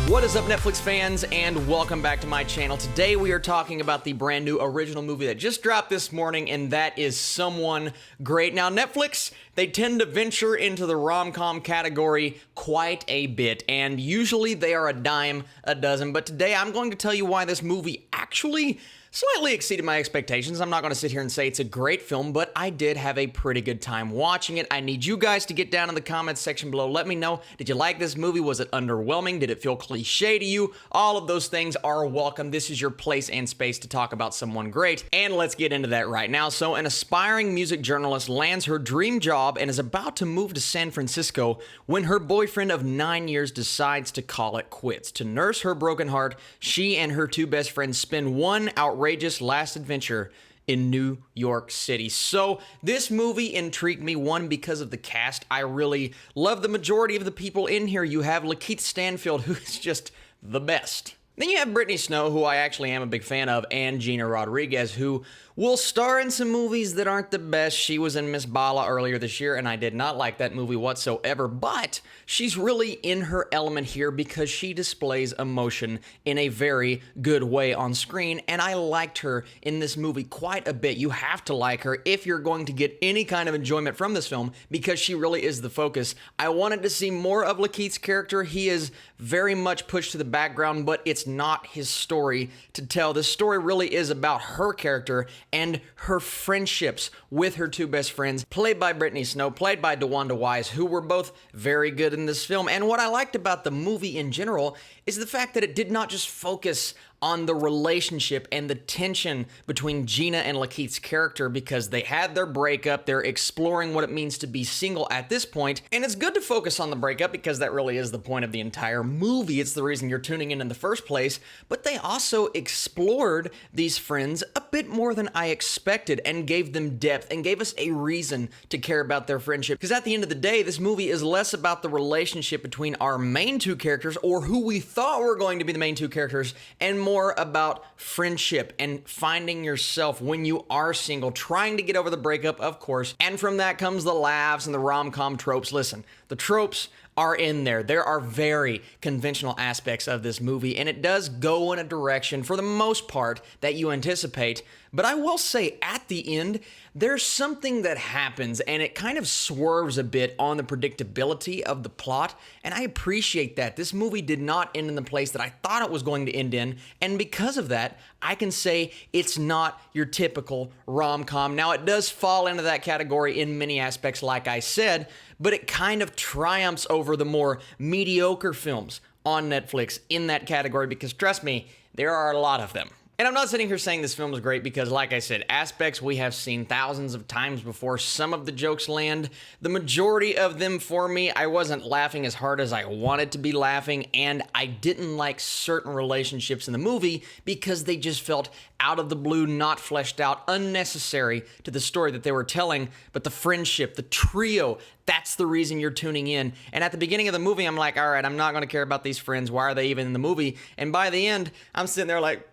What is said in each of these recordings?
What is up, Netflix fans, and welcome back to my channel. Today we are talking about the brand new original movie that just dropped this morning, and that is Someone Great. Now, Netflix, they tend to venture into the rom-com category quite a bit, and usually they are a dime a dozen, but today I'm going to tell you why this movie actually slightly exceeded my expectations. I'm not going to sit here and say it's a great film, but I did have a pretty good time watching it. I need you guys to get down in the comments section below. Let me know, did you like this movie? Was it underwhelming? Did it feel cliche to you? All of those things are welcome. This is your place and space to talk about Someone Great, and let's get into that right now. So, an aspiring music journalist lands her dream job and is about to move to San Francisco when her boyfriend of 9 years decides to call it quits. To nurse her broken heart, she and her two best friends spend one outrageous last adventure in New York City. So this movie intrigued me, one, because of the cast. I really love the majority of the people in here. You have Lakeith Stanfield, who is just the best. Then you have Brittany Snow, who I actually am a big fan of, and Gina Rodriguez, who will star in some movies that aren't the best. She was in Miss Bala earlier this year, and I did not like that movie whatsoever, but she's really in her element here because she displays emotion in a very good way on screen, and I liked her in this movie quite a bit. You have to like her if you're going to get any kind of enjoyment from this film because she really is the focus. I wanted to see more of Lakeith's character. He is very much pushed to the background, but it's not his story to tell. This story really is about her character and her friendships with her two best friends, played by Brittany Snow, played by DeWanda Wise, who were both very good in this film. And what I liked about the movie in general is the fact that it did not just focus on the relationship and the tension between Gina and Lakeith's character because they had their breakup. They're exploring what it means to be single at this point, and it's good to focus on the breakup because that really is the point of the entire movie. It's the reason you're tuning in the first place, but they also explored these friends a bit more than I expected and gave them depth and gave us a reason to care about their friendship, because at the end of the day, this movie is less about the relationship between our main two characters, or who we thought were going to be the main two characters, and more about friendship and finding yourself when you are single, trying to get over the breakup, of course. And from that comes the laughs and the rom-com tropes. Listen, the tropes are in there. There are very conventional aspects of this movie, and it does go in a direction, for the most part, that you anticipate. But I will say, at the end, there's something that happens, and it kind of swerves a bit on the predictability of the plot, and I appreciate that. This movie did not end in the place that I thought it was going to end in, and because of that, I can say it's not your typical rom-com. Now, it does fall into that category in many aspects, like I said, but it kind of triumphs over the more mediocre films on Netflix in that category because, trust me, there are a lot of them. And I'm not sitting here saying this film is great because, like I said, aspects we have seen thousands of times before. Some of the jokes land. The majority of them, for me, I wasn't laughing as hard as I wanted to be laughing, and I didn't like certain relationships in the movie because they just felt out of the blue, not fleshed out, unnecessary to the story that they were telling. But the friendship, the trio, that's the reason you're tuning in. And at the beginning of the movie, I'm like, all right, I'm not going to care about these friends. Why are they even in the movie? And by the end, I'm sitting there like,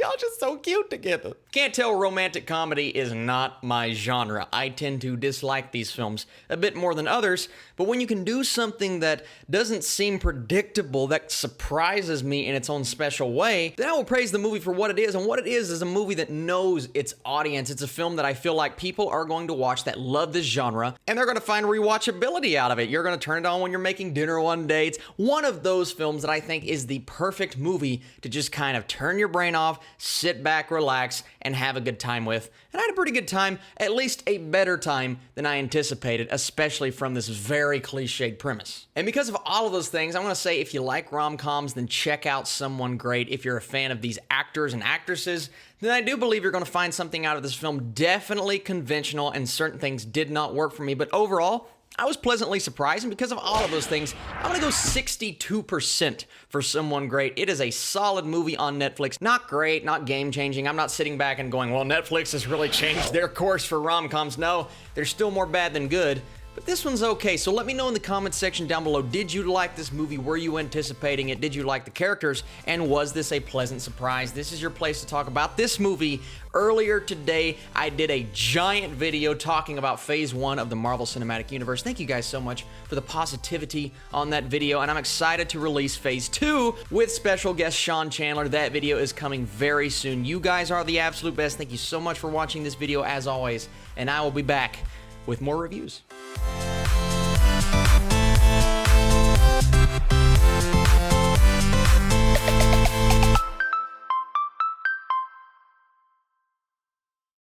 y'all just so cute together. Can't tell romantic comedy is not my genre. I tend to dislike these films a bit more than others, but when you can do something that doesn't seem predictable, that surprises me in its own special way, then I will praise the movie for what it is, and what it is a movie that knows its audience. It's a film that I feel like people are going to watch that love this genre, and they're going to find rewatchability out of it. You're going to turn it on when you're making dinner one day. It's one of those films that I think is the perfect movie to just kind of turn your brain off, sit back, relax, and have a good time with. And I had a pretty good time, at least a better time than I anticipated, especially from this very cliched premise. And because of all of those things, I want to say if you like rom-coms, then check out Someone Great. If you're a fan of these actors and actresses, then I do believe you're going to find something out of this film. Definitely conventional, and certain things did not work for me, but overall, I was pleasantly surprised, and because of all of those things, I'm going to go 62% for Someone Great. It is a solid movie on Netflix. Not great, not game-changing. I'm not sitting back and going, well, Netflix has really changed their course for rom-coms. No, they're still more bad than good, but this one's okay. So let me know in the comments section down below, did you like this movie? Were you anticipating it? Did you like the characters? And was this a pleasant surprise? This is your place to talk about this movie. Earlier today, I did a giant video talking about Phase 1 of the Marvel Cinematic Universe. Thank you guys so much for the positivity on that video, and I'm excited to release Phase 2 with special guest Sean Chandler. That video is coming very soon. You guys are the absolute best. Thank you so much for watching this video as always, and I will be back with more reviews.